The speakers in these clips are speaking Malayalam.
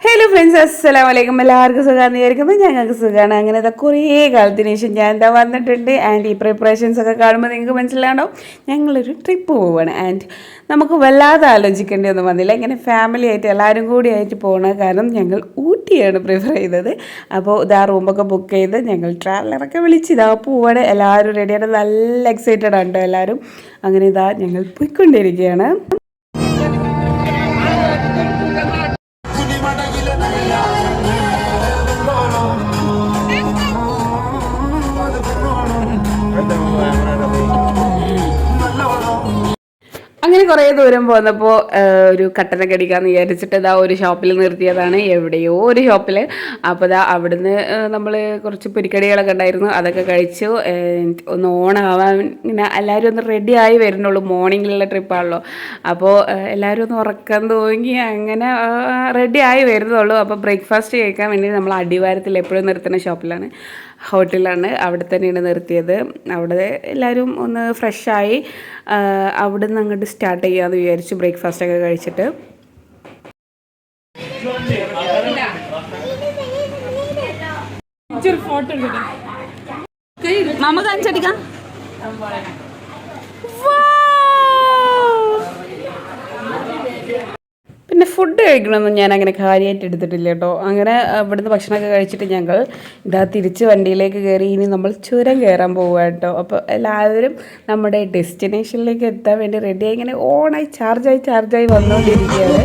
ഹലോ ഫ്രണ്ട്സ്, അസ്സലാമു അലൈക്കും. എല്ലാവർക്കും സുഖമാണെന്ന് വിചാരിക്കുന്നത്. ഞങ്ങൾക്ക് സുഖമാണ്. അങ്ങനെ കുറേ കാലത്തിന് ശേഷം ഞാൻ വന്നിട്ടുണ്ട്. ആൻഡ് ഈ പ്രിപ്പറേഷൻസ് ഒക്കെ കാണുമ്പോൾ നിങ്ങൾക്ക് മനസ്സിലാണോ, ഞങ്ങളൊരു ട്രിപ്പ് പോവുകയാണ്. ആൻഡ് നമുക്ക് വല്ലാതെ ആലോചിക്കേണ്ടി ഒന്നും വന്നില്ല. ഇങ്ങനെ ഫാമിലി ആയിട്ട് എല്ലാവരും കൂടി ആയിട്ട് പോകണം. കാരണം ഞങ്ങൾ ഊട്ടിയാണ് പ്രിഫർ ചെയ്തത്. അപ്പോൾ ഇതാ റൂമൊക്കെ ബുക്ക് ചെയ്ത് ഞങ്ങൾ ട്രാവലറൊക്കെ വിളിച്ച് ഇതാ പോവാണ്. എല്ലാവരും റെഡിയാണ്. നല്ല എക്സൈറ്റഡ് ആണ് കേട്ടോ എല്ലാവരും. അങ്ങനെ ഇതാ ഞങ്ങൾ പോയിക്കൊണ്ടിരിക്കുകയാണ്. അങ്ങനെ കുറേ ദൂരം പോന്നപ്പോൾ ഒരു കട്ടനൊക്കെ അടിക്കാമെന്ന് വിചാരിച്ചിട്ട് ഇതാ ഒരു ഷോപ്പിൽ നിർത്തിയതാണ്, എവിടെയോ ഒരു ഷോപ്പിൽ. അപ്പോൾ ഇതാ അവിടുന്ന് നമ്മൾ കുറച്ച് പൊരിക്കടികളൊക്കെ ഉണ്ടായിരുന്നു, അതൊക്കെ കഴിച്ചു. ഒന്ന് ഓണാവാൻ ഇങ്ങനെ എല്ലാവരും ഒന്ന് റെഡി ആയി വരുന്നുള്ളൂ. മോർണിംഗിലുള്ള ട്രിപ്പാണല്ലോ. അപ്പോൾ എല്ലാവരും ഒന്ന് ഉറക്കം തൂങ്ങി അങ്ങനെ റെഡി ആയി വരുന്നുള്ളൂ. അപ്പോൾ ബ്രേക്ക്ഫാസ്റ്റ് കഴിക്കാൻ വേണ്ടി നമ്മൾ അടിവാരത്തിൽ എപ്പോഴും നിർത്തുന്ന ഷോപ്പിലാണ്, ഹോട്ടലാണ്. അവിടെ തന്നെയാണ് നിർത്തിയത്. അവിടെ എല്ലാവരും ഒന്ന് ഫ്രഷായി അവിടെ നിന്ന് അങ്ങോട്ട് സ്റ്റാർട്ട് ചെയ്യാമെന്ന് വിചാരിച്ചു, ബ്രേക്ക്ഫാസ്റ്റൊക്കെ കഴിച്ചിട്ട്. നമുക്ക് അഞ്ചടിക്കാം. പിന്നെ ഫുഡ് കഴിക്കണമെന്നും ഞാൻ അങ്ങനെ കാര്യമായിട്ട് എടുത്തിട്ടില്ല കേട്ടോ. അങ്ങനെ ഇവിടുന്ന് ഭക്ഷണമൊക്കെ കഴിച്ചിട്ട് ഞങ്ങൾ ഇതാ തിരിച്ച് വണ്ടിയിലേക്ക് കയറി. ഇനി നമ്മൾ ചുരം കയറാൻ പോവുക കേട്ടോ. അപ്പോൾ എല്ലാവരും നമ്മുടെ ഡെസ്റ്റിനേഷനിലേക്ക് എത്താൻ വേണ്ടി റെഡിയായി ഇങ്ങനെ ഓണായി ചാർജായി വന്നുകൊണ്ടിരിക്കുകയാണ്.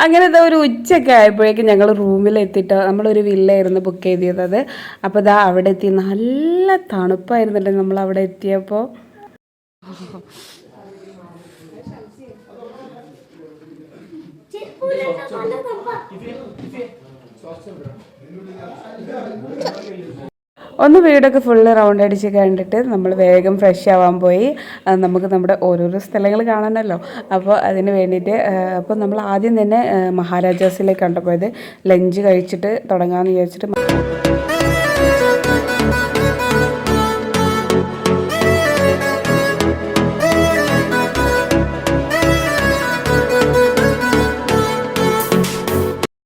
അങ്ങനത്തെ ഒരു ഉച്ചയൊക്കെ ആയപ്പോഴേക്കും ഞങ്ങൾ റൂമിലെത്തിയിട്ട് നമ്മളൊരു വില്ലായിരുന്നു ബുക്ക് ചെയ്തത്. അപ്പോൾ ഇതാ അവിടെ എത്തി. നല്ല തണുപ്പായിരുന്നല്ലോ നമ്മൾ അവിടെ എത്തിയപ്പോൾ. ഒന്ന് വീടൊക്കെ ഫുള്ള് റൗണ്ട് അടിച്ച് കണ്ടിട്ട് നമ്മൾ വേഗം ഫ്രഷ് ആവാൻ പോയി. നമുക്ക് നമ്മുടെ ഓരോരോ സ്ഥലങ്ങൾ കാണണമല്ലോ. അപ്പോൾ അതിന് വേണ്ടിയിട്ട് അപ്പോൾ നമ്മൾ ആദ്യം തന്നെ മഹാരാജാസിലേക്കാണ് പോയത്. ലഞ്ച് കഴിച്ചിട്ട് തുടങ്ങാമെന്ന് വിചാരിച്ചിട്ട്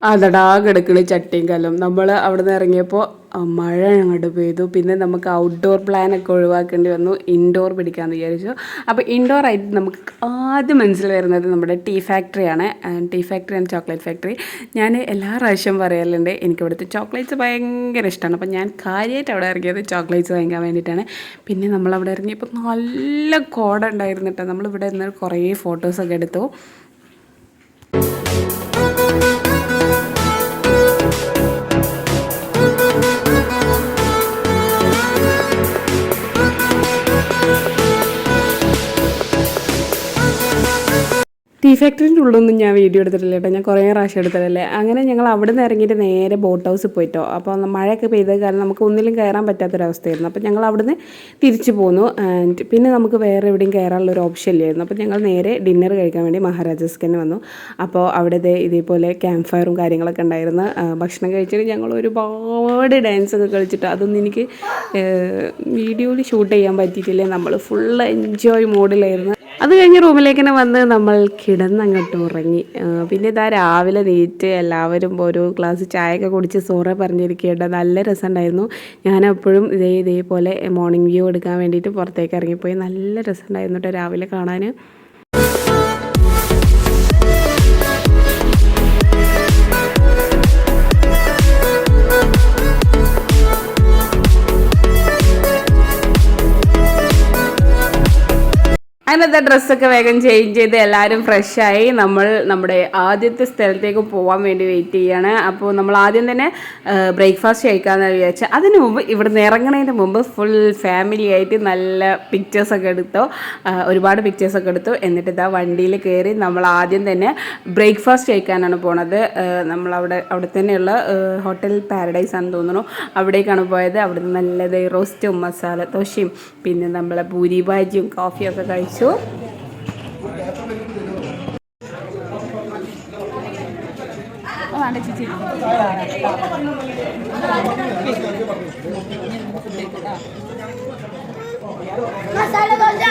അതടാ കിടക്കണ ചട്ടിയും കല്ലും. നമ്മൾ അവിടെ നിന്ന് ഇറങ്ങിയപ്പോൾ മഴ അങ്ങോട്ട് പെയ്തു. പിന്നെ നമുക്ക് ഔട്ട്ഡോർ പ്ലാനൊക്കെ ഒഴിവാക്കേണ്ടി വന്നു, ഇൻഡോർ പിടിക്കാമെന്ന് വിചാരിച്ചു. അപ്പോൾ ഇൻഡോർ ആയിട്ട് നമുക്ക് ആദ്യം മനസ്സിൽ വരുന്നത് നമ്മുടെ ടീ ഫാക്ടറിയാണ്. Tea factory and chocolate factory. ഞാൻ എല്ലാ പ്രാവശ്യം പറയലുണ്ട് എനിക്ക് ഇവിടുത്തെ ചോക്ലേറ്റ്സ് ഭയങ്കര ഇഷ്ടമാണ്. അപ്പോൾ ഞാൻ കാര്യമായിട്ട് അവിടെ ഇറങ്ങിയത് ചോക്ലേറ്റ്സ് വാങ്ങിക്കാൻ വേണ്ടിയിട്ടാണ്. പിന്നെ നമ്മളവിടെ ഇറങ്ങിയപ്പോൾ നല്ല കോട ഉണ്ടായിരുന്നു കേട്ടോ. നമ്മളിവിടെ നിന്ന് കുറേ ഫോട്ടോസൊക്കെ എടുത്തു. ടീ ഫാക്ടറിൻ്റെ ഉള്ളൊന്നും ഞാൻ വീഡിയോ എടുത്തിട്ടില്ല കേട്ടോ. ഞാൻ കുറേ പ്രാവശ്യം എടുത്തിട്ടല്ലേ. അങ്ങനെ ഞങ്ങൾ അവിടെ നിന്ന് ഇറങ്ങിയിട്ട് നേരെ ബോട്ട് ഹൗസിൽ പോയിട്ടോ. അപ്പോൾ മഴയൊക്കെ പെയ്തത് കാരണം നമുക്ക് ഒന്നിലും കയറാൻ പറ്റാത്തൊരവസ്ഥയായിരുന്നു. അപ്പോൾ ഞങ്ങൾ അവിടെ നിന്ന് തിരിച്ചു പോന്നു. ആൻഡ് പിന്നെ നമുക്ക് വേറെ എവിടെയും കയറാനുള്ളൊരു ഓപ്ഷൻ ഇല്ലായിരുന്നു. അപ്പോൾ ഞങ്ങൾ നേരെ ഡിന്നർ കഴിക്കാൻ വേണ്ടി മഹാരാജാസ് തന്നെ വന്നു. അപ്പോൾ അവിടെ ഇതേപോലെ ക്യാമ്പ് ഫയറും കാര്യങ്ങളൊക്കെ ഉണ്ടായിരുന്നു. ഭക്ഷണം കഴിച്ചിട്ട് ഞങ്ങൾ ഒരുപാട് ഡാൻസൊക്കെ കളിച്ചിട്ട് അതൊന്നും എനിക്ക് വീഡിയോയിൽ ഷൂട്ട് ചെയ്യാൻ പറ്റിയിട്ടില്ല. നമ്മൾ ഫുൾ എൻജോയ് മോഡിലായിരുന്നു. അത് കഴിഞ്ഞ് റൂമിലേക്ക് തന്നെ വന്ന് നമ്മൾ കിടന്നങ്ങോട്ട് ഉറങ്ങി. പിന്നെ ഇതാ രാവിലെ നീറ്റ് എല്ലാവരും ഒരു ഗ്ലാസ് ചായയൊക്കെ കുടിച്ച് സോറ പറഞ്ഞിരിക്കേണ്ട നല്ല രസമുണ്ടായിരുന്നു. ഞാനെപ്പോഴും ഇതേപോലെ മോർണിംഗ് വ്യൂ എടുക്കാൻ വേണ്ടിയിട്ട് പുറത്തേക്ക് ഇറങ്ങിപ്പോയി. നല്ല രസമുണ്ടായിരുന്നു കേട്ടോ രാവിലെ കാണാൻ. അങ്ങനത്തെ ഡ്രസ്സൊക്കെ വേഗം ചേഞ്ച് ചെയ്ത് എല്ലാവരും ഫ്രഷായി നമ്മൾ നമ്മുടെ ആദ്യത്തെ സ്ഥലത്തേക്ക് പോകാൻ വേണ്ടി വെയിറ്റ് ചെയ്യാണ്. അപ്പോൾ നമ്മൾ ആദ്യം തന്നെ ബ്രേക്ക്ഫാസ്റ്റ് കഴിക്കാമെന്ന് വിചാരിച്ചാൽ അതിന് മുമ്പ് ഇവിടെ നിന്ന് ഇറങ്ങുന്നതിന് മുമ്പ് ഫുൾ ഫാമിലി ആയിട്ട് നല്ല പിക്ചേഴ്സൊക്കെ എടുത്തു, ഒരുപാട് പിക്ചേഴ്സൊക്കെ എടുത്തു. എന്നിട്ട് ഇതാ വണ്ടിയിൽ കയറി നമ്മൾ ആദ്യം തന്നെ ബ്രേക്ക്ഫാസ്റ്റ് കഴിക്കാനാണ് പോണത്. അവിടെ തന്നെയുള്ള ഹോട്ടൽ പാരഡൈസ് ആണെന്ന് തോന്നുന്നു, അവിടേക്കാണ് പോയത്. അവിടെ നിന്ന് നല്ലത് റോസ്റ്റും മസാല ദോശയും പിന്നെ നമ്മളെ പൂരി ഭാജിയും കോഫിയൊക്കെ കഴിച്ചു. മസാല ദോശ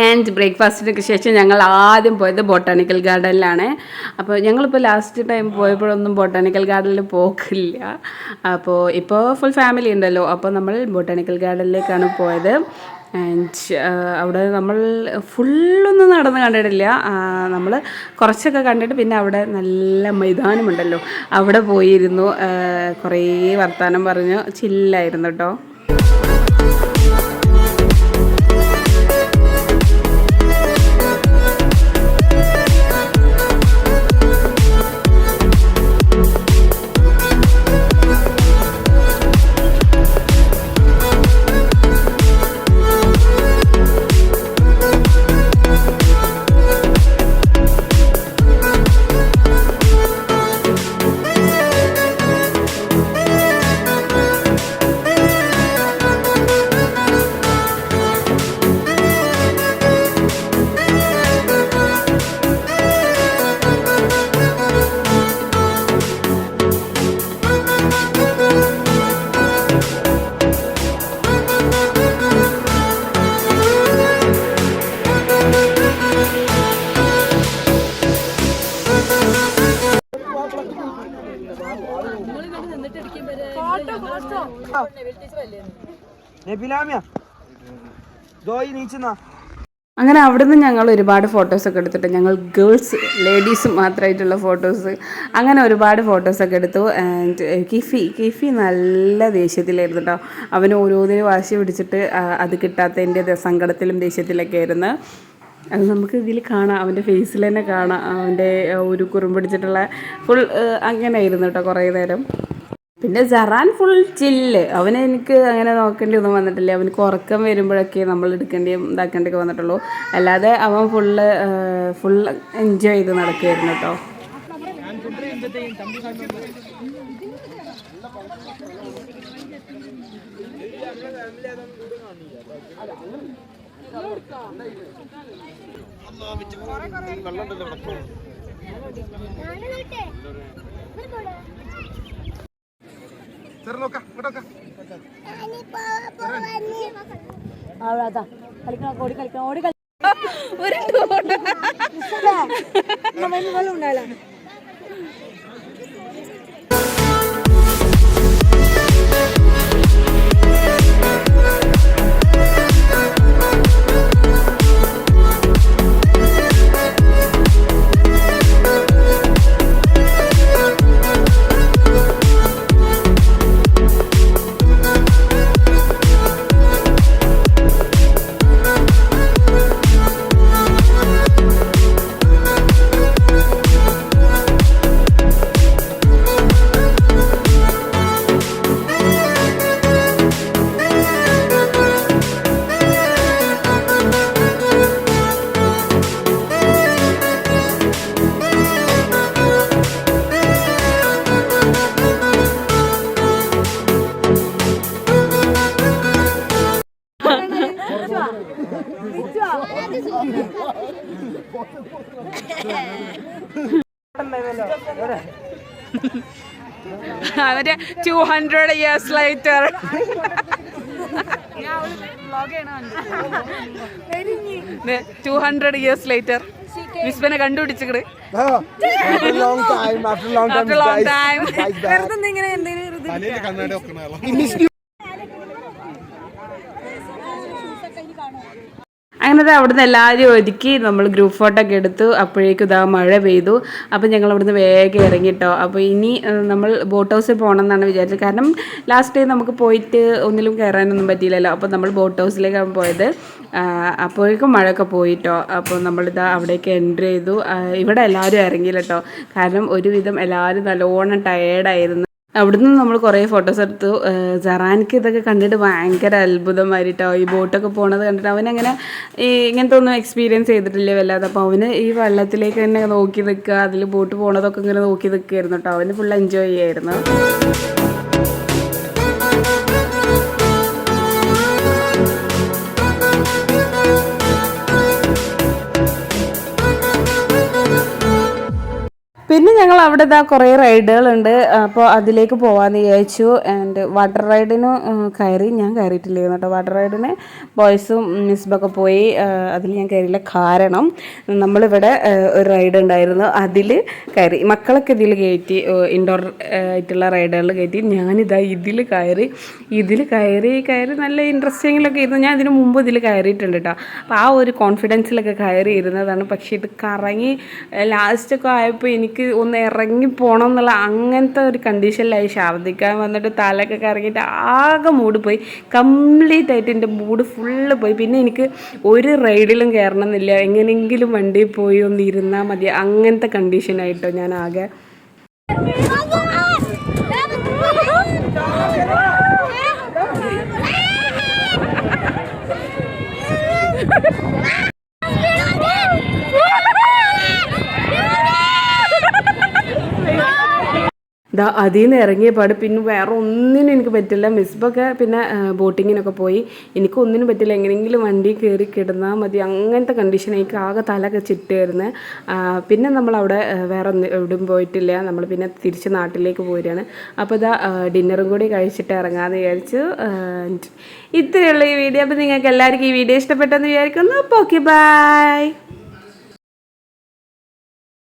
ആൻഡ് ബ്രേക്ക്ഫാസ്റ്റിനൊക്കെ ശേഷം ഞങ്ങൾ ആദ്യം പോയത് ബൊട്ടാണിക്കൽ ഗാർഡനിലാണ്. അപ്പോൾ ഞങ്ങളിപ്പോൾ ലാസ്റ്റ് ടൈം പോയപ്പോഴൊന്നും ബൊട്ടാണിക്കൽ ഗാർഡനിൽ പോക്കില്ല. അപ്പോൾ ഇപ്പോൾ ഫുൾ ഫാമിലി ഉണ്ടല്ലോ, അപ്പോൾ നമ്മൾ ബൊട്ടാണിക്കൽ ഗാർഡനിലേക്കാണ് പോയത്. ആൻഡ് അവിടെ നമ്മൾ ഫുള്ളൊന്നും നടന്ന് കണ്ടിട്ടില്ല. നമ്മൾ കുറച്ചൊക്കെ കണ്ടിട്ട് പിന്നെ അവിടെ നല്ല മൈതാനമുണ്ടല്ലോ അവിടെ പോയിരുന്നു. കുറേ വർത്തമാനം പറഞ്ഞു ചില്ലായിരുന്നു കേട്ടോ. അങ്ങനെ അവിടുന്ന് ഞങ്ങൾ ഒരുപാട് ഫോട്ടോസൊക്കെ എടുത്തിട്ട് ഞങ്ങൾ ഗേൾസ് ലേഡീസ് മാത്രമായിട്ടുള്ള ഫോട്ടോസ് അങ്ങനെ ഒരുപാട് ഫോട്ടോസൊക്കെ എടുത്തു. ആൻഡ് കിഫി നല്ല ദേഷ്യത്തിലായിരുന്നു കേട്ടോ. അവന് ഓരോന്നിനും വാശി പിടിച്ചിട്ട് അത് കിട്ടാത്തതിൻ്റെ സങ്കടത്തിലും ദേഷ്യത്തിലൊക്കെ ആയിരുന്നു. അത് നമുക്ക് ഇതിൽ കാണാം, അവൻ്റെ ഫേസിൽ തന്നെ കാണാം അവൻ്റെ ഒരു കുറുമ്പ് പിടിച്ചിട്ടുള്ള ഫുൾ അങ്ങനെ ആയിരുന്നു കേട്ടോ കുറേ നേരം. പിന്നെ ജറാൻ ഫുൾ ചില്ല്. അവന് എനിക്ക് അങ്ങനെ നോക്കേണ്ടി ഒന്നും വന്നിട്ടില്ല. അവനക്ക് ഉറക്കം വരുമ്പോഴൊക്കെ നമ്മൾ എടുക്കേണ്ടിയും ഇതാക്കേണ്ടിയൊക്കെ വന്നിട്ടുള്ളൂ. അല്ലാതെ അവൻ ഫുൾ എൻജോയ് ചെയ്ത് നടക്കുമായിരുന്നു കേട്ടോ. അവര് 200 years later. 200 years later വിസ്മനെ കണ്ടുപിടിച്ചിട്ട് അങ്ങനെ അവിടുന്ന് എല്ലാവരും ഒരുക്കി നമ്മൾ ഗ്രൂപ്പ് ഫോട്ടോ ഒക്കെ എടുത്തു. അപ്പോഴേക്കും ഇതാ മഴ പെയ്തു. അപ്പോൾ ഞങ്ങൾ അവിടുന്ന് വേഗം ഇറങ്ങിട്ടോ. അപ്പോൾ ഇനി നമ്മൾ ബോട്ട് ഹൗസിൽ പോകണം എന്നാണ് വിചാരിച്ചത്. കാരണം ലാസ്റ്റ് ടൈം നമുക്ക് പോയിട്ട് ഒന്നിലും കയറാനൊന്നും പറ്റിയില്ലല്ലോ. അപ്പോൾ നമ്മൾ ബോട്ട് ഹൗസിലേക്കാണ് പോയത്. അപ്പോഴേക്കും മഴയൊക്കെ പോയിട്ടോ. അപ്പോൾ നമ്മളിതാ അവിടേക്ക് എൻട്രി ചെയ്തു. ഇവിടെ എല്ലാവരും ഇറങ്ങിയില്ല കേട്ടോ. കാരണം ഒരുവിധം എല്ലാവരും നല്ലോണം ടയേർഡായിരുന്നു. അവിടുന്ന് നമ്മൾ കുറേ ഫോട്ടോസ് എടുത്തു. ജറാൻക്ക് ഇതൊക്കെ കണ്ടിട്ട് ഭയങ്കര അത്ഭുതമായിട്ടോ. ഈ ബോട്ടൊക്കെ പോണത് കണ്ടിട്ട് അവനങ്ങനെ ഇങ്ങനത്തെ ഒന്നും എക്സ്പീരിയൻസ് ചെയ്തിട്ടില്ല വല്ലാതെ. അപ്പോൾ അവന് ഈ വെള്ളത്തിലേക്ക് തന്നെ നോക്കി നിൽക്കുക, അതിൽ ബോട്ട് പോണതൊക്കെ ഇങ്ങനെ നോക്കി നിൽക്കുകയായിരുന്നു കേട്ടോ. അവന് ഫുൾ എൻജോയ് ചെയ്യായിരുന്നു. പിന്നെ ഞങ്ങൾ അവിടെ ഇതാ കുറേ റൈഡുകളുണ്ട്. അപ്പോൾ അതിലേക്ക് പോകാമെന്ന് വിചാരിച്ചു. ആൻഡ് വാട്ടർ റൈഡിന് കയറി. ഞാൻ കയറിയിട്ടില്ലായിരുന്നു കേട്ടോ വാട്ടർ റൈഡിന്. ബോയ്സും മിസ്ബൊക്കെ പോയി. അതിൽ ഞാൻ കയറിയില്ല. കാരണം നമ്മളിവിടെ ഒരു റൈഡ് ഉണ്ടായിരുന്നു, അതിൽ കയറി. മക്കളൊക്കെ ഇതിൽ കയറ്റി, ഇൻഡോർ ആയിട്ടുള്ള റൈഡുകളിൽ കയറ്റി. ഞാനിതാ ഇതിൽ കയറി നല്ല ഇൻട്രസ്റ്റിങ്ങിലൊക്കെ ഇരുന്നു. ഞാൻ ഇതിന് മുമ്പ് ഇതിൽ കയറിയിട്ടുണ്ട് കേട്ടോ. അപ്പോൾ ആ ഒരു കോൺഫിഡൻസിലൊക്കെ കയറി ഇരുന്നതാണ്. പക്ഷേ ഇത് കറങ്ങി ലാസ്റ്റൊക്കെ ആയപ്പോൾ എനിക്ക് ഒന്ന് ഇറങ്ങി പോകണം എന്നുള്ള അങ്ങനത്തെ ഒരു കണ്ടീഷനിലായി. ഛർദ്ദിക്കാൻ വന്നിട്ട് തലയൊക്കെ കറങ്ങിയിട്ട് ആകെ മൂഡ് പോയി. കംപ്ലീറ്റ് ആയിട്ട് എൻ്റെ മൂഡ് ഫുള്ള് പോയി. പിന്നെ എനിക്ക് ഒരു റൈഡിലും കയറണം എന്നില്ല, എങ്ങനെയെങ്കിലും വണ്ടിയിൽ പോയി ഒന്ന് ഇരുന്നാൽ മതി, അങ്ങനത്തെ കണ്ടീഷനായിട്ടോ ഞാൻ ആകെ. അതിൽ നിന്ന് ഇറങ്ങിയ പാട് പിന്നെ വേറെ ഒന്നിനും എനിക്ക് പറ്റില്ല. മിസ്ബൊക്കെ പിന്നെ ബോട്ടിങ്ങിനൊക്കെ പോയി. എനിക്കൊന്നിനും പറ്റില്ല. എങ്ങനെയെങ്കിലും വണ്ടി കയറി കിടന്നാൽ മതി, അങ്ങനത്തെ കണ്ടീഷൻ. എനിക്ക് ആകെ തലയൊക്കെ ചുറ്റുമായിരുന്നു. പിന്നെ നമ്മളവിടെ വേറെ എവിടെയും പോയിട്ടില്ല. നമ്മൾ പിന്നെ തിരിച്ച് നാട്ടിലേക്ക് പോരുകയാണ്. അപ്പോൾ ഇതാ ഡിന്നറും കൂടി കഴിച്ചിട്ട് ഇറങ്ങാമെന്ന് വിചാരിച്ചു. ഇത്രയുള്ള ഈ വീഡിയോ. അപ്പോൾ നിങ്ങൾക്ക് എല്ലാവർക്കും ഈ വീഡിയോ ഇഷ്ടപ്പെട്ടെന്ന് വിചാരിക്കുന്നു. അപ്പോൾ ഓക്കെ, ബൈ.